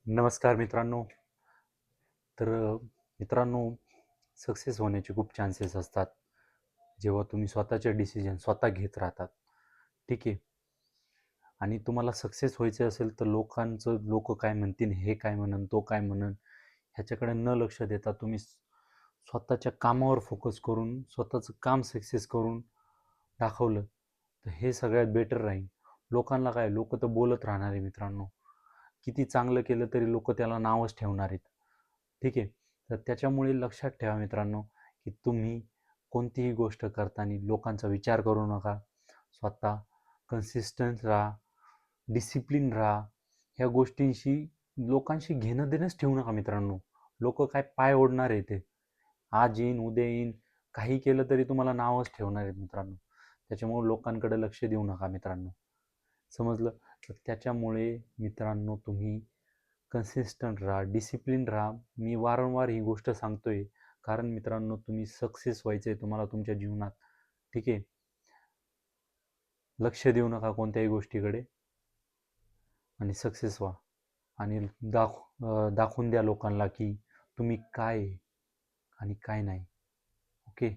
नमस्कार मित्रांनो. मित्रांनो, सक्सेस होण्याचे खूप चान्सेस असतात जेव्हा तुम्ही स्वतःचे डिसिजन स्वतः घेत राहतात. ठीक आहे. आणि तुम्हाला सक्सेस व्हायचे असेल तर लोक काय म्हणतील, हे काय म्हणन, तो काय म्हणन, ह्याच्याकडे न लक्ष देता तुम्ही स्वतःच्या कामावर फोकस करून स्वतःचं काम सक्सेस करून दाखवलं तर हे सगळ्यात बेटर राहील. लोकांना काय, लोक तर बोलत राहणार आहे मित्रांनो. किती चांगलं केलं तरी लोक त्याला नावच ठेवणार आहेत. ठीक आहे. तर त्याच्यामुळे लक्षात ठेवा मित्रांनो, की तुम्ही कोणतीही गोष्ट करताना लोकांचा विचार करू नका. स्वतः कन्सिस्टंट राहा, डिसिप्लिन राहा. ह्या गोष्टींशी लोकांशी घेणं देणंच ठेवू नका मित्रांनो. लोक काय पाय ओढणार आहे ते, आज येईन उद्या येईन, काही केलं तरी तुम्हाला नावच ठेवणार आहेत मित्रांनो. त्याच्यामुळे लोकांकडे लक्ष देऊ नका मित्रांनो. समजलं? तर त्याच्यामुळे मित्रांनो तुम्ही कन्सिस्टंट राहा, डिसिप्लिन राहा. मी वारंवार ही गोष्ट सांगतोय कारण मित्रांनो तुम्ही सक्सेस व्हायचं आहे तुम्हाला तुमच्या जीवनात. ठीक आहे. लक्ष देऊ नका कोणत्याही गोष्टीकडे आणि सक्सेस व्हा. आणि दाखवून द्या लोकांना की तुम्ही काय आहे आणि काय नाही. ओके.